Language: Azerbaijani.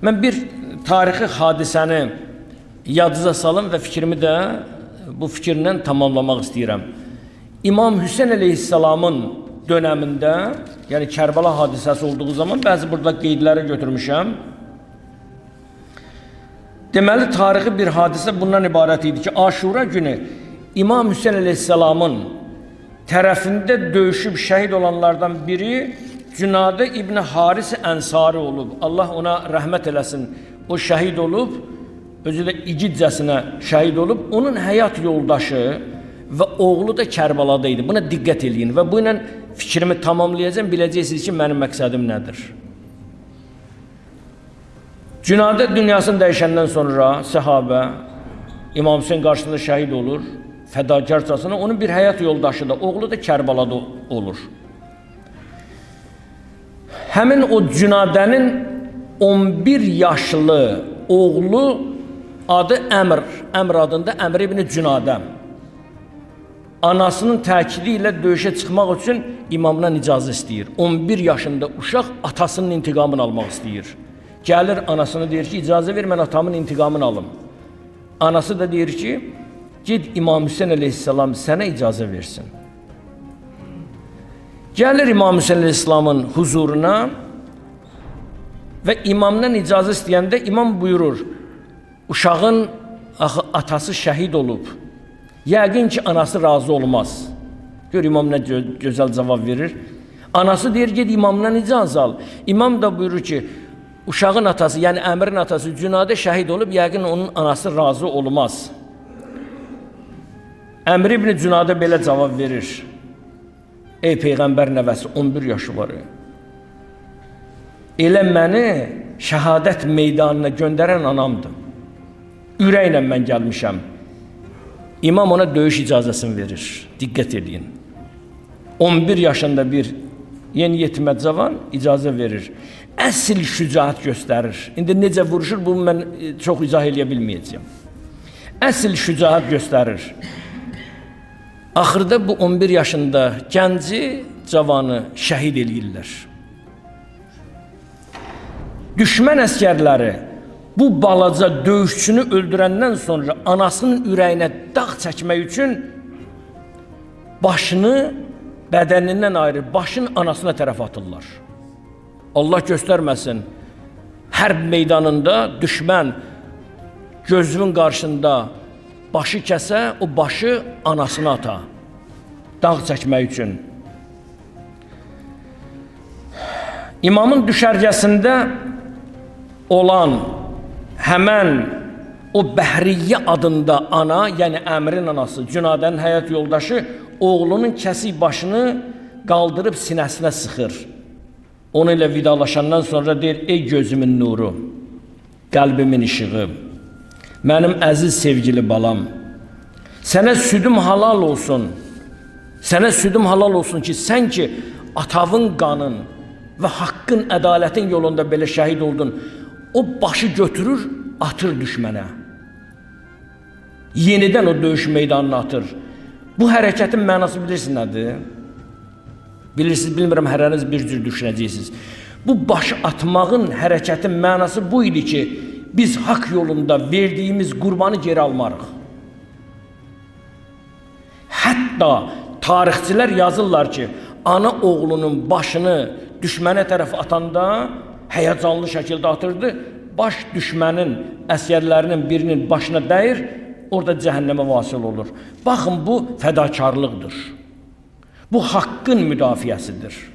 Mən bir tarixi hadisəni yadınıza salım və fikrimi də bu fikirlə tamamlamaq istəyirəm. İmam Hüseyin əleyhissalamın dönəmində, yəni Kərbala hadisəsi olduğu zaman bəzi burada qeydləri götürmüşəm. Deməli, tarixi bir hadisə bundan ibarət idi ki, Aşura günü İmam Hüseyin əleyhissalamın tərəfində döyüşüb şəhid olanlardan biri Cünadə İbn Haris Ənsari olub. Allah ona rəhmət eləsin. O şəhid olub, özü də igidcəsinə şəhid olub. Onun həyat yoldaşı və oğlu da Kərbalada idi. Buna diqqət eləyin və bu ilə fikrimi tamamlayacağım. Biləcəksiniz ki, mənim məqsədim nədir? Cünadə dünyasını dəyişəndən sonra səhabə İmam Hüseyin qarşısında şəhid olur. Fədakarcasına onun bir həyat yoldaşı da, oğlu da Kərbalada olur. Həmin o Cünadənin 11 yaşlı oğlu adı Əmr. Əmr adında Əmr ibn Cünadə. Anasının təkidi ilə döyüşə çıxmaq üçün imamdan icazə istəyir. 11 yaşında uşaq atasının intiqamını almaq istəyir. Gəlir anasına deyir ki, icazə ver, mən atamın intiqamını alım. Anası da deyir ki, ged İmam Hüseyin əleyhissalam sənə icazə versin. Gəlir İmam Hüseyin əleyhissalamın huzuruna və imamdan icazə istəyəndə imam buyurur, uşağın atası şəhid olub. Yəqin ki, anası razı olmaz. Gör, imam nə gözəl cavab verir. Anası deyir, ged imamdan icazə al. İmam da buyurur ki, uşağın atası, yəni Əmrin atası Cünadə şəhid olub, yəqin onun anası razı olmaz. Əmr ibn Cünadə belə cavab verir. Ey Peyğəmbər nəvəsi, 11 yaşı var. Elə məni şəhadət meydanına göndərən anamdır. Ürəklə mən gəlmişəm. İmam ona döyüş icazəsini verir. Diqqət edin. 11 yaşında bir yeni yetimə cavan icazə verir. Əsl şücaət göstərir. İndi necə vuruşur, bunu mən çox izah eləyə bilməyəcəyəm. Əsl şücaət göstərir. Axırda bu 11 yaşında gənci, cavanı şəhid eləyirlər. Düşmən əskərləri bu balaca döyüşçünü öldürəndən sonra anasının ürəyinə dağ çəkmək üçün başını bədənindən ayırır, başın anasına tərəf atırlar. Allah göstərməsin, hərb meydanında düşmən gözünün qarşısında başı kəsə, o başı anasına ata, dağ çəkmək üçün. İmamın düşərgəsində olan həmən o Bəhriyyə adında ana, yəni Əmrin anası, Cünadənin həyat yoldaşı, oğlunun kəsik başını qaldırıb sinəsinə sıxır. Onu ilə vidalaşandan sonra deyir, ey gözümün nuru, qəlbimin işığı, mənim əziz sevgili balam, sənə südüm halal olsun, sənə südüm halal olsun ki, sən ki, atavın qanın və haqqın, ədalətin yolunda belə şəhid oldun, o başı götürür, atır düşmənə. Yenidən o döyüş meydanına atır. Bu hərəkətin mənası bilirsiniz nədir? Bilirsiniz, bilmirəm, hərəniz bir cür düşünəcəksiniz. Bu başı atmağın hərəkətin mənası bu idi ki, biz haqq yolunda verdiyimiz qurbanı geri almarıq. Hətta tarixçilər yazırlar ki, ana oğlunun başını düşmənə tərəf atanda həyəcanlı şəkildə atırdı, baş düşmənin, əsgərlərinin birinin başına dəyir, orada cəhənnəmə vasil olur. Baxın, bu fədakarlıqdır. Bu haqqın müdafiəsidir.